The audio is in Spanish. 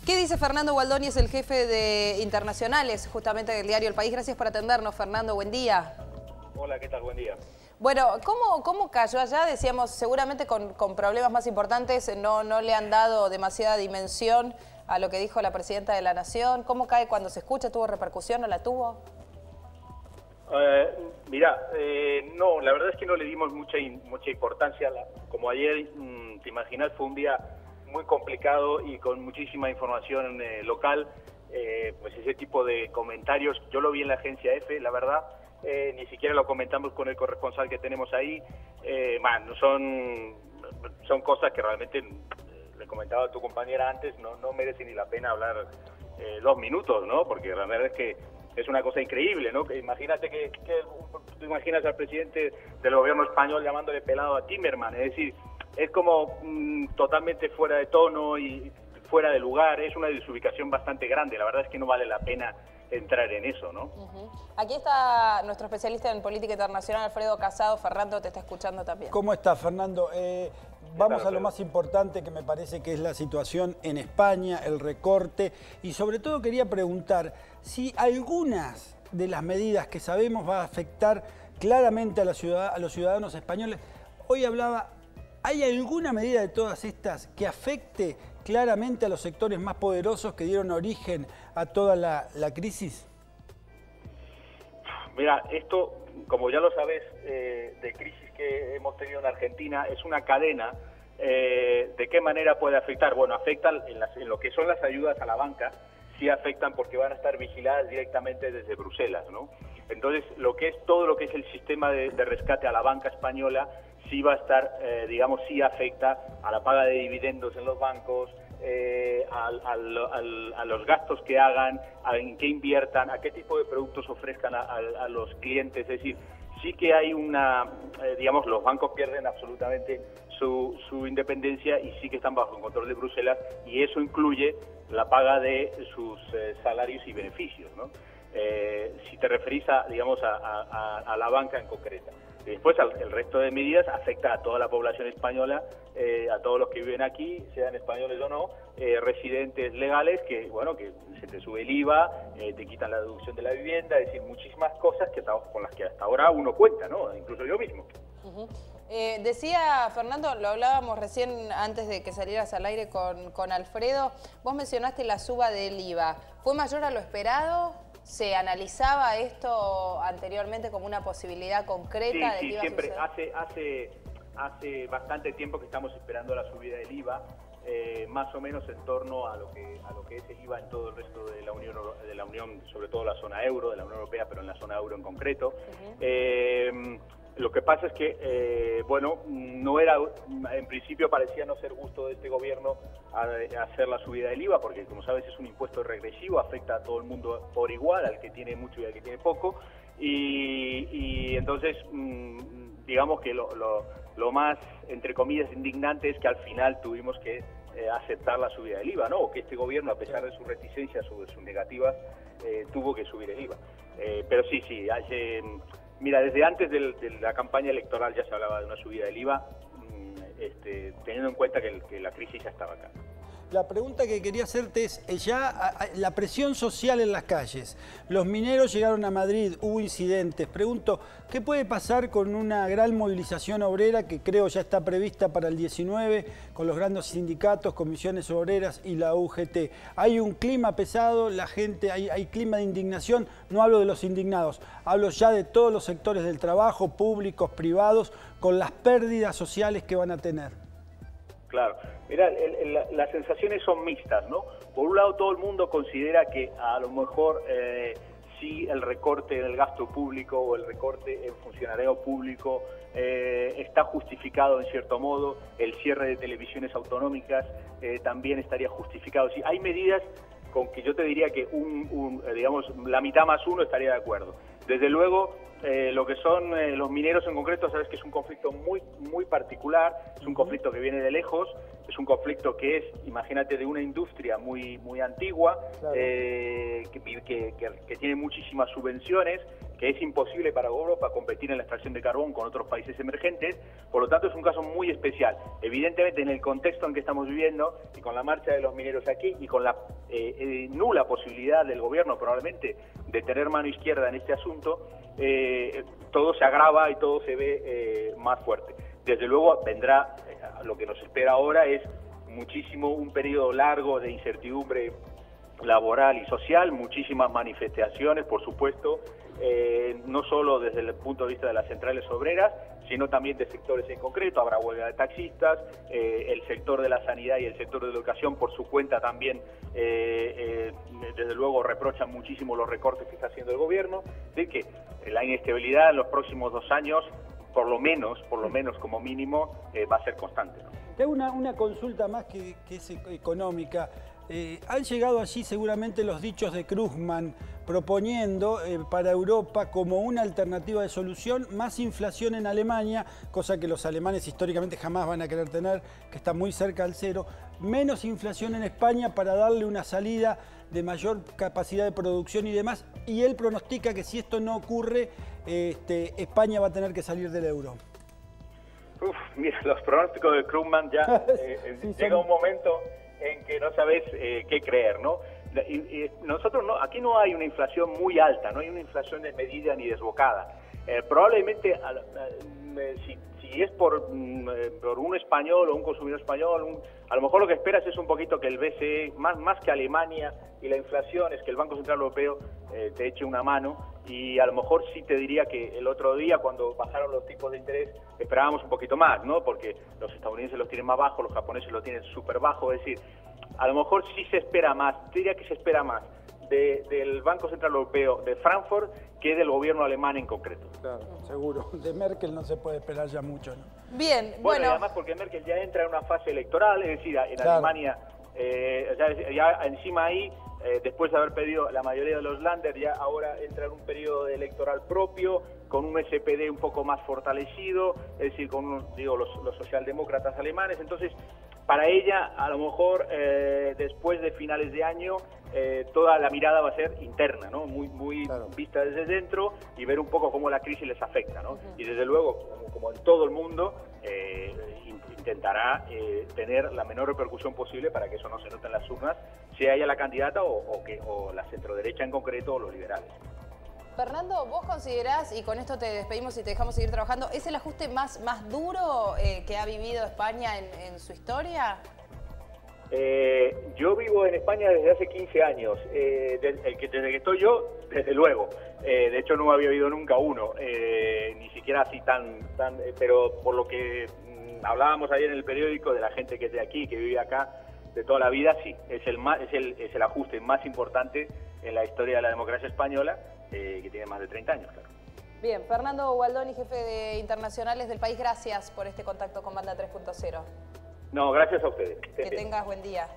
¿Qué dice Fernando Gualdoni, es el jefe de internacionales justamente del diario El País? Gracias por atendernos, Fernando, buen día. Hola, ¿qué tal? Buen día. Bueno, ¿cómo cayó allá? Decíamos, seguramente con problemas más importantes, no le han dado demasiada dimensión a lo que dijo la presidenta de la Nación. ¿Cómo cae cuando se escucha? ¿Tuvo repercusión? ¿No la tuvo? No, la verdad es que no le dimos mucha importancia. Como ayer, te imaginas, fue un día muy complicado y con muchísima información local. Pues ese tipo de comentarios, yo lo vi en la agencia EFE, la verdad. Ni siquiera lo comentamos con el corresponsal que tenemos ahí. Son cosas que realmente, le comentaba a tu compañera antes, no merece ni la pena hablar 2 minutos, ¿no? Porque la verdad es que es una cosa increíble, ¿no? Que imagínate que tú imaginas al presidente del gobierno español llamándole pelado a Timerman, es decir, es como totalmente fuera de tono y fuera de lugar, es una desubicación bastante grande, la verdad es que no vale la pena entrar en eso, ¿no? Aquí está nuestro especialista en política internacional, Alfredo Casado. Fernando te está escuchando también. ¿Cómo estás, Fernando? Vamos a lo más importante, que me parece que es la situación en España, el recorte, y sobre todo quería preguntar si algunas de las medidas que sabemos va a afectar claramente a los ciudadanos españoles. Hoy hablaba, ¿hay alguna medida de todas estas que afecte claramente a los sectores más poderosos que dieron origen a toda la crisis? Mira, esto, como ya lo sabes, de crisis que hemos tenido en Argentina, es una cadena. ¿De qué manera puede afectar? Bueno, afectan en lo que son las ayudas a la banca, sí afectan porque van a estar vigiladas directamente desde Bruselas, ¿no? Entonces, todo lo que es el sistema de rescate a la banca española, sí va a estar, sí afecta a la paga de dividendos en los bancos, a los gastos que hagan, en qué inviertan, a qué tipo de productos ofrezcan a los clientes. Es decir, sí que hay los bancos pierden absolutamente su independencia y sí que están bajo el control de Bruselas, y eso incluye la paga de sus salarios y beneficios, ¿no? Si te referís a la banca en concreta. Después, el resto de medidas afecta a toda la población española, a todos los que viven aquí, sean españoles o no, residentes legales, que se te sube el IVA, te quitan la deducción de la vivienda, es decir, muchísimas cosas con las que hasta ahora uno cuenta, ¿no? Incluso yo mismo. Decía Fernando, lo hablábamos recién antes de que salieras al aire con Alfredo, vos mencionaste la suba del IVA. ¿Fue mayor a lo esperado? ¿Se analizaba esto anteriormente como una posibilidad concreta de que iba a siempre suceder? hace bastante tiempo que estamos esperando la subida del IVA, más o menos en torno a lo que es el IVA en todo el resto de la Unión, sobre todo la zona euro, de la Unión Europea, pero en la zona euro en concreto. Lo que pasa es que, no era, en principio parecía no ser gusto de este gobierno hacer la subida del IVA, porque como sabes es un impuesto regresivo, afecta a todo el mundo por igual, al que tiene mucho y al que tiene poco, y entonces digamos que lo más, entre comillas, indignante es que al final tuvimos que aceptar la subida del IVA, ¿no? O que este gobierno, a pesar de sus reticencias o de sus negativas, tuvo que subir el IVA. Pero sí, mira, desde antes de la campaña electoral ya se hablaba de una subida del IVA, teniendo en cuenta que la crisis ya estaba acá. La pregunta que quería hacerte es, la presión social en las calles. Los mineros llegaron a Madrid, hubo incidentes. Pregunto, ¿qué puede pasar con una gran movilización obrera que creo ya está prevista para el 19, con los grandes sindicatos, comisiones obreras y la UGT? Hay un clima pesado, la gente, hay clima de indignación. No hablo de los indignados, hablo ya de todos los sectores del trabajo, públicos, privados, con las pérdidas sociales que van a tener. Claro, mira, las sensaciones son mixtas, ¿no? Por un lado, todo el mundo considera que a lo mejor sí el recorte en el gasto público o el recorte en funcionariado público está justificado en cierto modo, el cierre de televisiones autonómicas también estaría justificado. Sí, hay medidas con que yo te diría que la mitad más uno estaría de acuerdo. Desde luego, lo que son los mineros en concreto, sabes que es un conflicto muy particular, es un conflicto que viene de lejos, es un conflicto que es, imagínate, de una industria muy antigua, claro, que tiene muchísimas subvenciones, que es imposible para Europa competir en la extracción de carbón con otros países emergentes. Por lo tanto, es un caso muy especial. Evidentemente, en el contexto en que estamos viviendo y con la marcha de los mineros aquí y con la nula posibilidad del gobierno probablemente de tener mano izquierda en este asunto, todo se agrava y todo se ve más fuerte. Desde luego vendrá, lo que nos espera ahora es un periodo largo de incertidumbre laboral y social, muchísimas manifestaciones, por supuesto, no solo desde el punto de vista de las centrales obreras, sino también de sectores en concreto. Habrá huelga de taxistas, el sector de la sanidad y el sector de la educación por su cuenta también, desde luego, reprochan muchísimo los recortes que está haciendo el gobierno. Es decir, que la inestabilidad en los próximos 2 años, por lo menos como mínimo, va a ser constante, ¿no? Tengo una consulta más que es económica. Han llegado allí seguramente los dichos de Krugman proponiendo para Europa como una alternativa de solución más inflación en Alemania, cosa que los alemanes históricamente jamás van a querer tener, que está muy cerca del cero, menos inflación en España para darle una salida de mayor capacidad de producción y demás, y él pronostica que si esto no ocurre, España va a tener que salir del euro. Mira, los pronósticos de Krugman ya llega un momento en que no sabes qué creer, ¿no? Y nosotros aquí no hay una inflación muy alta, no hay una inflación desmedida ni desbocada. Probablemente, si es por un español o un consumidor español, a lo mejor lo que esperas es un poquito que el BCE, más que Alemania y la inflación, es que el Banco Central Europeo te eche una mano. Y a lo mejor sí te diría que el otro día, cuando bajaron los tipos de interés, esperábamos un poquito más, ¿no? Porque los estadounidenses los tienen más bajos, los japoneses los tienen súper bajos. Es decir, a lo mejor sí se espera más, te diría que se espera más del Banco Central Europeo de Frankfurt que del gobierno alemán en concreto. Claro, seguro. De Merkel no se puede esperar ya mucho, ¿no? Bien, bueno. Y además porque Merkel ya entra en una fase electoral, es decir, en claro. Alemania, ya encima ahí, después de haber pedido la mayoría de los Länder, ya ahora entra en un periodo electoral propio, con un SPD un poco más fortalecido, es decir, con los socialdemócratas alemanes. Entonces, para ella, a lo mejor, después de finales de año, toda la mirada va a ser interna, ¿no? Muy claro. Vista desde dentro y ver un poco cómo la crisis les afecta, ¿no? Y desde luego, como en todo el mundo, intentará tener la menor repercusión posible para que eso no se note en las urnas, sea ella la candidata o la centroderecha en concreto o los liberales. Fernando, ¿vos considerás, y con esto te despedimos y te dejamos seguir trabajando, es el ajuste más duro que ha vivido España en su historia? Yo vivo en España desde hace 15 años, desde que estoy yo, desde luego. De hecho no había habido nunca uno, ni siquiera así tan pero por lo que hablábamos ayer en el periódico de la gente que es de aquí, que vive acá de toda la vida, sí, es el ajuste más importante en la historia de la democracia española, que tiene más de 30 años, claro. Bien, Fernando Gualdoni, jefe de Internacionales del País, gracias por este contacto con Banda 3.0. No, gracias a ustedes. Que tengas buen día.